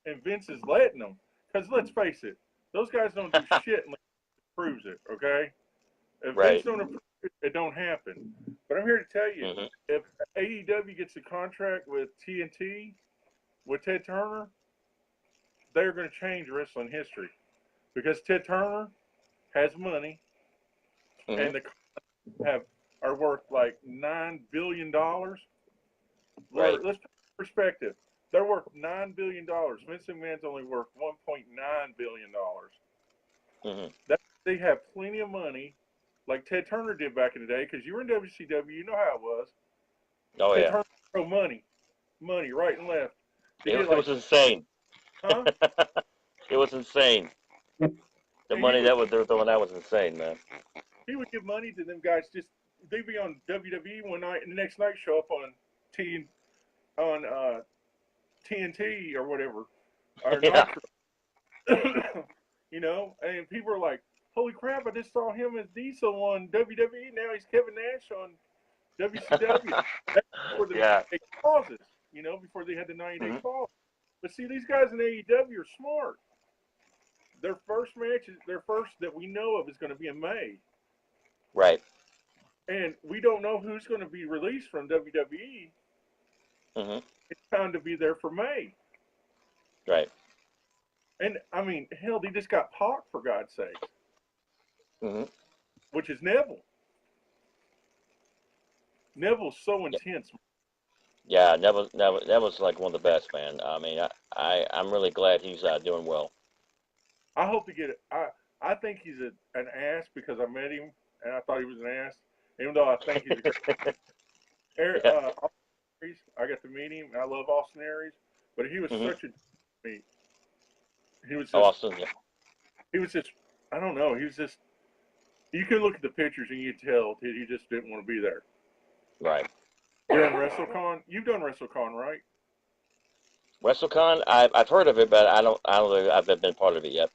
and Vince is letting them. Because let's face it, those guys don't do shit unless it proves it, okay? If Vince don't approve it, it don't happen. But I'm here to tell you, if AEW gets a contract with TNT, with Ted Turner, they're going to change wrestling history. Because Ted Turner has money, and the are worth like $9 billion.
Right.
Let's put it in perspective. They're worth $9 billion. Vince McMahon's only worth $1.9 billion. They have plenty of money, like Ted Turner did back in the day, because you were in WCW, you know how it was.
Oh,
Ted Turner throw money right and left.
It was insane.
Huh?
It was insane. The money that was they were throwing out was insane, man.
He would give money to them guys. They'd be on WWE one night, and the next night show up on TNT or whatever, or and people are like, "Holy crap! I just saw him as Diesel on WWE. Now he's Kevin Nash on WCW." That's before the 90-day clauses, before they had the 90-day clause. But see, these guys in AEW are smart. Their first match that we know of is going to be in May.
Right.
And we don't know who's going to be released from WWE. It's time to be there for May.
Right.
And, I mean, hell, they just got Pac, for God's sake. Which is Neville. Neville's so intense.
Yeah, Neville's like one of the best, man. I mean, I'm really glad he's doing well.
I hope to get it. I think he's an ass because I met him, and I thought he was an ass. Even though I think he's a I got to meet him, and I love Austin Aries, but he was such a meet. He was just,
Austin, yeah.
He was just, I don't know, he was just, you can look at the pictures and you can tell that he just didn't want to be there.
Right.
During WrestleCon, you've done WrestleCon, right?
WrestleCon, I've heard of it, but I don't think I've been part of it yet.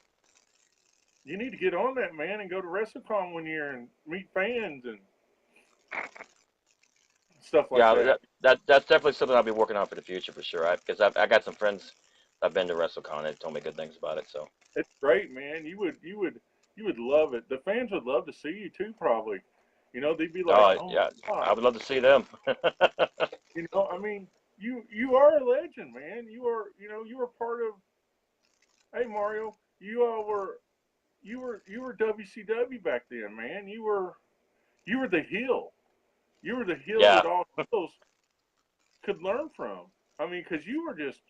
You need to get on that, man, and go to WrestleCon one year and meet fans and stuff like that.
Yeah, that's definitely something I'll be working on for the future for sure. Because I got some friends that've been to WrestleCon. They told me good things about it. So
it's great, man. You would love it. The fans would love to see you too, probably. They'd be like, "Oh
yeah,
God.
I would love to see them."
I mean, you are a legend, man. You were part of. Hey, Mario, you were WCW back then, man. You were the heel. You were the heel that all heels could learn from. I mean, because you were just,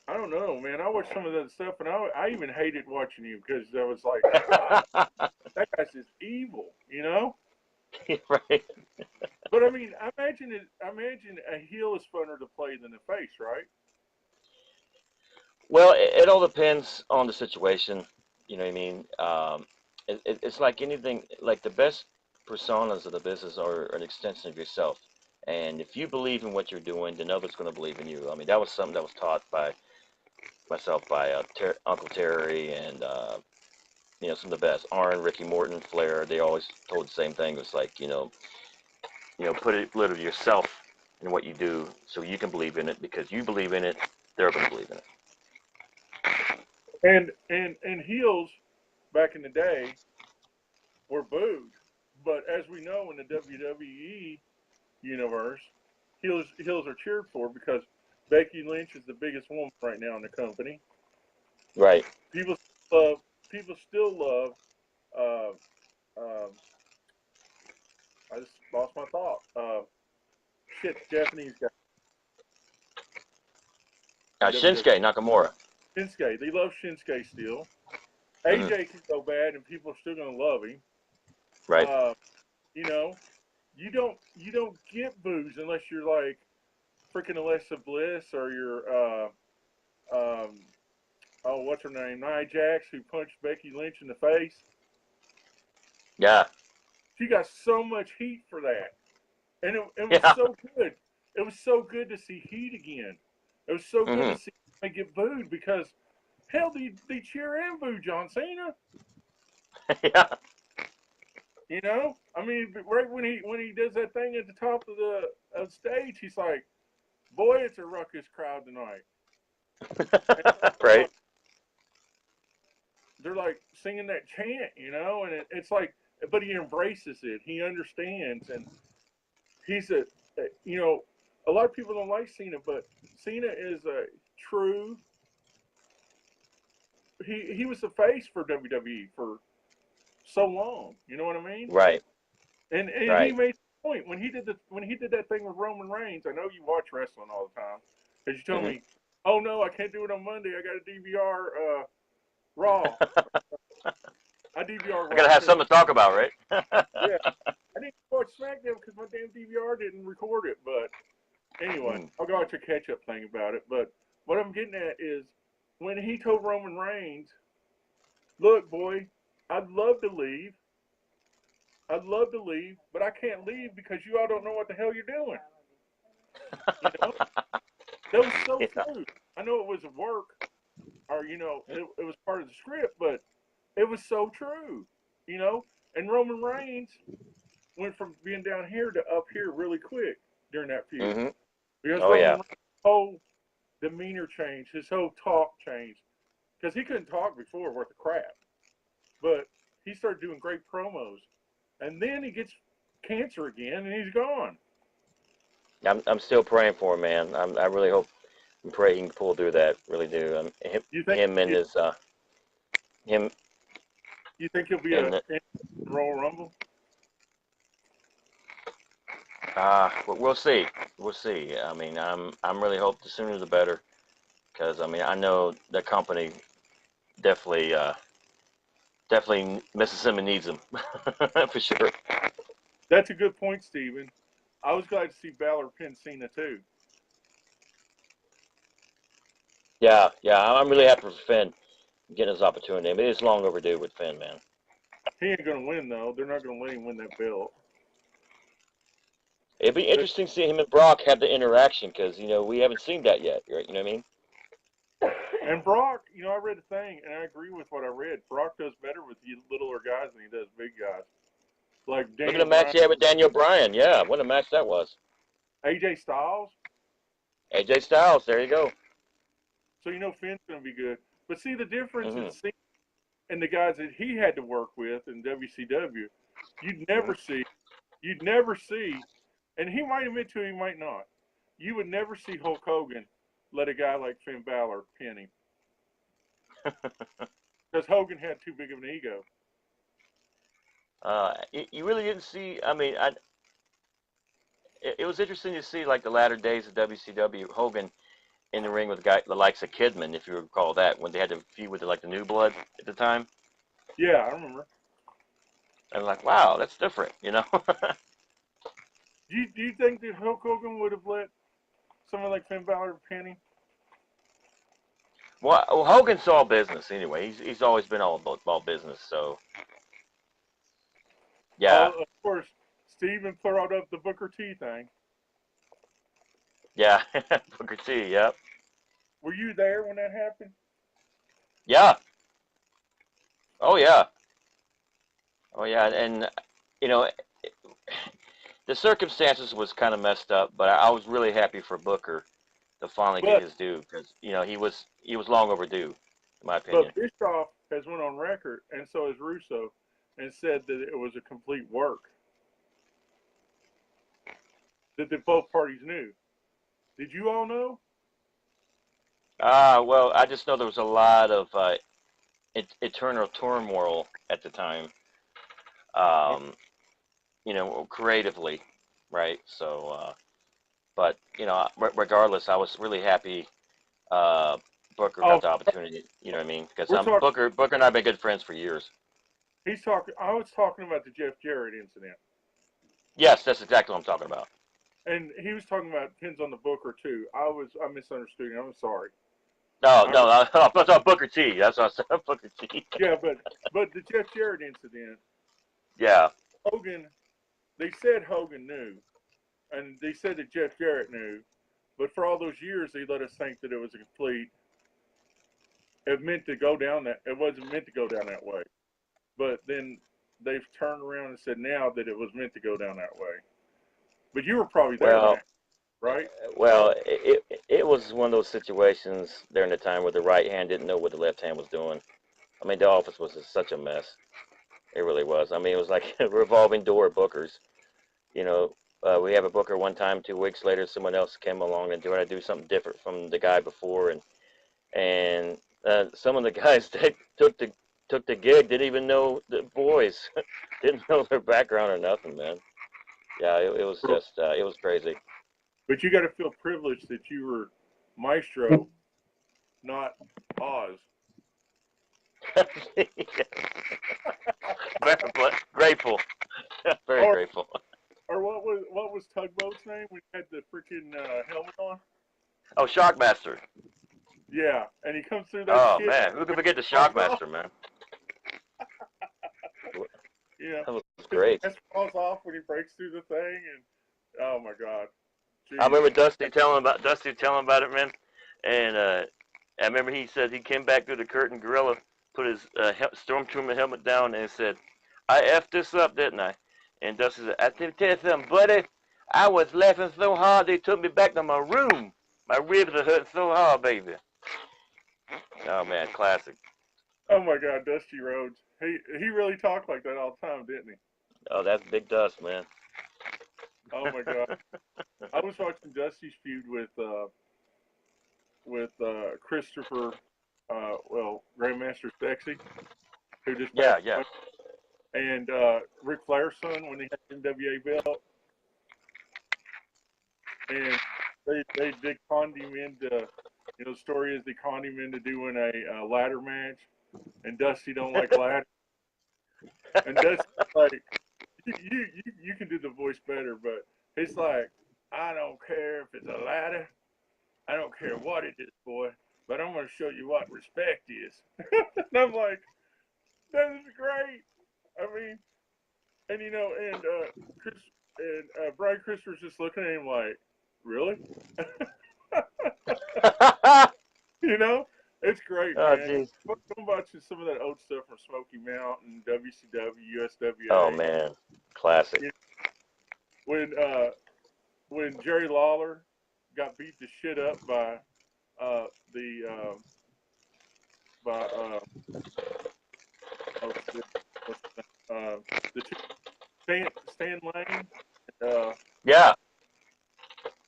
I don't know, man. I watched some of that stuff, and I even hated watching you because I was like, that guy's just evil, you know.
Right.
But I mean, I imagine a heel is funner to play than a face, right?
Well, it all depends on the situation. You know what I mean? It's like anything, like the best personas of the business are an extension of yourself. And if you believe in what you're doing, then others going to believe in you. I mean, that was something that was taught by myself, by Uncle Terry, and some of the best. Arn, Ricky Morton, Flair. They always told the same thing. It was like, put a little of yourself in what you do, so you can believe in it. Because you believe in it, they're going to believe in it.
And heels back in the day were booed, but as we know in the WWE universe, heels are cheered for because Becky Lynch is the biggest woman right now in the company.
Right.
People love people still love. Uh, um, I just lost my thought. Japanese guy. WWE.
Shinsuke Nakamura.
Shinsuke. They love Shinsuke still.
Hmm.
AJ can go bad, and people are still gonna love him.
Right.
You know, you don't get boos unless you're like freaking Alexa Bliss or you're what's her name, Nia Jax, who punched Becky Lynch in the face.
Yeah.
She got so much heat for that, and it was
Yeah.
so good. It was so good to see heat again. It was so good to
Hmm.
see they get booed because hell, they cheer and boo John Cena.
Yeah.
You know, I mean, right when he does that thing at the top of the stage, he's like, "Boy, it's a ruckus crowd tonight." And
Right.
they're like singing that chant, and it's like, but he embraces it. He understands, and he's a lot of people don't like Cena, but Cena is a true. He was the face for WWE for so long. You know what I mean?
Right.
And he
Right.
made the point when he did that thing with Roman Reigns. I know you watch wrestling all the time, because you told
Hmm.
me, "Oh no, I can't do it on Monday. I got a DVR Raw. I DVR
I
Raw
gotta have
too.
something to talk about, right?
Yeah, I didn't watch SmackDown because my damn DVR didn't record it. But anyway,
Mm.
I'll go watch a catch up thing about it. But what I'm getting at is when he told Roman Reigns, "Look, boy, I'd love to leave. I'd love to leave, but I can't leave because you all don't know what the hell you're doing." You know, that was so
Yeah.
true. I know it was a work, or it was part of the script, but it was so true. You know, and Roman Reigns went from being down here to up here really quick during that feud
Hmm.
because
Oh
Roman
yeah.
Reigns' whole demeanor changed, his whole talk changed because he couldn't talk before worth of crap, but he started doing great promos, and then he gets cancer again, and he's gone.
I'm still praying for him, man. I really hope and pray he can pull through that. Really do.
You think
Him and
you,
his him
you think he'll be
and
in Royal Rumble?
we'll see. We'll see. I mean, I'm really hope the sooner the better, because I mean I know the company definitely definitely Mississippi needs him for sure.
That's a good point, Steven. I was glad to see Balor pin Cena too.
Yeah, yeah. I'm really happy for Finn getting his opportunity. I mean, it's long overdue with Finn, man.
He ain't gonna win though. They're not gonna let him win that belt.
It'd be
But,
interesting to see him and Brock have the interaction, because we haven't seen that yet, right? You know what I mean?
and Brock, I read a thing, and I agree with what I read. Brock does better with the littler guys than he does big guys, like
Look at
Daniel
the match
Bryan,
he had with Daniel Bryan. Yeah, what a match that was.
AJ Styles.
AJ Styles, there you go.
So Finn's gonna be good. But see the difference in
Hmm.
Cena and the guys that he had to work with in WCW, you'd
Hmm.
never see, you'd never see, and he might admit to it, he might not. You would never see Hulk Hogan let a guy like Finn Balor pin him because Hogan had too big of an ego.
You really didn't see. I mean, it was interesting to see like the latter days of WCW, Hogan in the ring with the likes of Kidman, if you recall that, when they had to feud with like the New Blood at the time.
Yeah, I remember.
and like, wow, that's different,
Do you think that Hulk Hogan would have let someone like Finn Balor penny?
Well, Hogan's all business anyway. He's always been all business. So yeah,
Of course, Steven brought up the Booker T thing.
yeah, Booker T. Yep.
Were you there when that happened?
Yeah. Oh yeah. Oh yeah. And you know, the circumstances was kind of messed up, but I was really happy for Booker to finally get
But
his due because he was long overdue, in my opinion.
but Bischoff has went on record, and so has Russo, and said that it was a complete work. That both parties knew. Did you all know?
Well, I just know there was a lot of eternal turmoil at the time. Um, creatively, right? So, but regardless, I was really happy uh, Booker
Oh,
got the opportunity. You know what I mean? Because
we're talking.
Booker and I have been good friends for years.
He's talking. I was talking about the Jeff Jarrett incident,
Yes, that's exactly what I'm talking about.
and he was talking about pins on the Booker too. I misunderstood him. I'm sorry.
No,
I,
no, I thought Booker T. That's what I said. Booker T.
yeah, but the Jeff Jarrett incident,
Yeah.
Hogan. They said Hogan knew, and they said that Jeff Jarrett knew, but for all those years they let us think that it was a complete. It meant to go down that. It wasn't meant to go down that way. But then they've turned around and said now that it was meant to go down that way. But you were probably there when
Well,
that, right?
well, it was one of those situations during the time where the right hand didn't know what the left hand was doing. I mean, the office was just such a mess. It really was. I mean, it was like a revolving door of bookers. You know, we have a booker one time. 2 weeks later, someone else came along and tried to do something different from the guy before, and some of the guys that took the gig didn't even know the boys, didn't know their background or nothing, man. Yeah, it was just it was crazy.
But you got to feel privileged that you were Maestro, not Oz.
Very grateful, very
or
grateful.
or what was Tugboat's name when he had the freaking helmet on?
Oh, Shockmaster.
Yeah, and he comes through that
Oh
shit.
man, who could forget the
Falls off.
Shockmaster, man?
Yeah,
That was
his
great.
mask falls off when he breaks through the thing, and oh my god,
I
jeez.
remember Dusty telling about it, man. And I remember he said he came back through the curtain gorilla, put his stormtrooper helmet down, and said, "I effed this up, didn't I?" And Dusty said, "I tell you something, buddy. I was laughing so hard they took me back to my room. My ribs are hurting so hard, baby." Oh man, classic.
Oh my god, Dusty Rhodes. He really talked like that all the time, didn't he?
Oh, that's Big Dust, man.
Oh my god. I was watching Dusty's feud with Christopher, Grandmaster Sexy, who just
Yeah,
passed
yeah.
away, and Ric Flair's son when he had the NWA belt, and they conned him into, the story is they conned him into doing a ladder match, and Dusty don't like ladder, and Dusty's like, you can do the voice better, but it's like, I don't care if it's a ladder, I don't care what it is, boy, but I'm going to show you what respect is. And I'm like, that is great. I mean, and Chris and Brian Christopher's just looking at him like, really? It's great,
Oh,
man.
jeez.
Go watching some of that old stuff from Smoky Mountain, WCW,
Oh
USWA.
man, classic.
When when Jerry Lawler got beat the shit up by the by oh shit, what's the name? The two Stan Lane. Uh,
Yeah.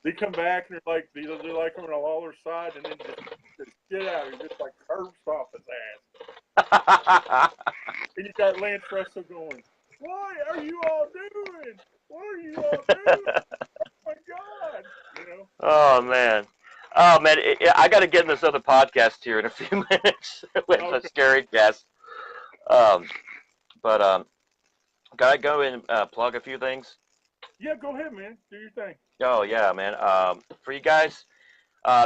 they come back and they're like on Lawler's side, and then just the shit out of him, just like curb stomp his ass. And you got Lance Russell going, "What are you all doing? What are you all doing? Oh my god!"
Oh man. Oh man, I got to get in this other podcast here in a few minutes with a
Okay.
scary guest. Um, but Can I go and plug a few things?
Yeah, go ahead, man. Do your thing.
Oh yeah, man. For you guys,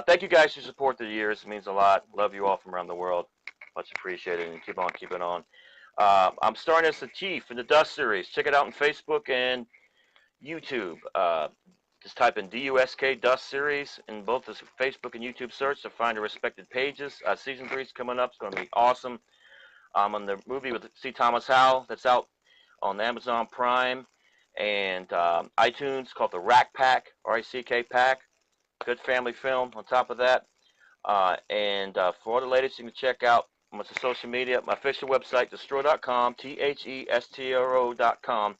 thank you guys for your support through the years. It means a lot. Love you all from around the world. Much appreciated, and keep on keeping on. I'm starting as the Chief in the Dust series. Check it out on Facebook and YouTube. Just type in DUSK Dust series in both the Facebook and YouTube search to find the respected pages. Season 3 is coming up. It's going to be awesome. I'm on the movie with C. Thomas Howell that's out on Amazon Prime and iTunes called the Rack Pack, R-A-C-K Pack. Good family film on top of that. For all the latest, you can check out my social media, my official website, thestro.com, THESTRO.com.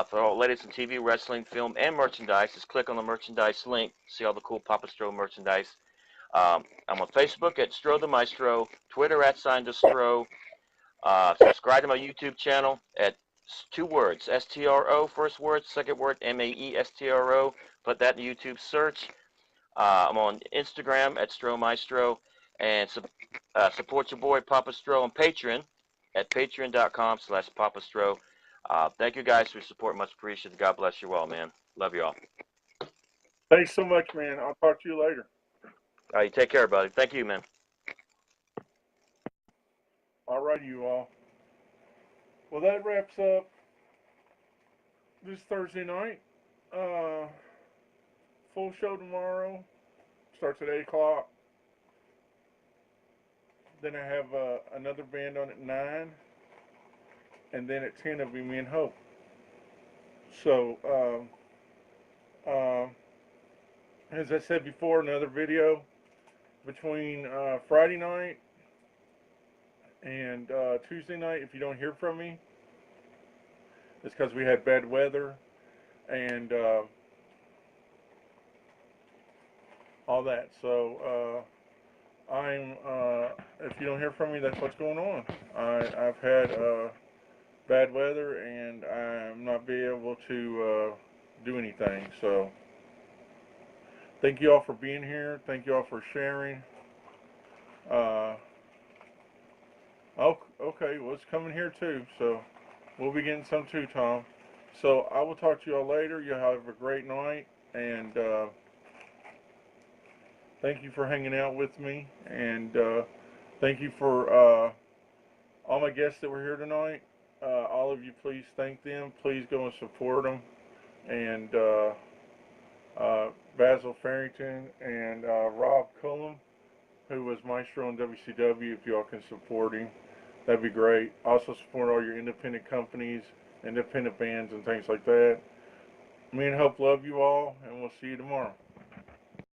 For all the latest in TV, wrestling, film, and merchandise, just click on the merchandise link. See all the cool Papa Stro merchandise. I'm on Facebook at Stro the Maestro, Twitter at @Stro. Subscribe to my YouTube channel at 2 words, STRO, first word, second word, MAESTRO. Put that in the YouTube search. I'm on Instagram at Stro Maestro, and support your boy Papa Stro on Patreon at patreon.com/Papa Stro. Thank you guys for your support. Much appreciated. God bless you all, man. Love you all.
Thanks so much, man. I'll talk to you later.
All right, you take care, buddy. Thank you, man.
All right, you all. Well, that wraps up this Thursday night. Full show tomorrow. Starts at 8 o'clock. Then I have another band on at 9. And then at 10 it'll be me and Hope. So, as I said before, another video between Friday night and Tuesday night. If you don't hear from me, it's because we had bad weather and all that. So if you don't hear from me, that's what's going on. I've had bad weather and I'm not be able to do anything. So thank you all for being here. Thank you all for sharing. Okay, well, it's coming here too, so we'll be getting some too, Tom. So I will talk to you all later. You have a great night, and thank you for hanging out with me, and thank you for all my guests that were here tonight. All of you, please thank them. Please go and support them. And Basil Farrington and Rob Cullum, who was Maestro in WCW, if y'all can support him, that'd be great. Also support all your independent companies, independent bands, and things like that. Me and Hope love you all, and we'll see you tomorrow.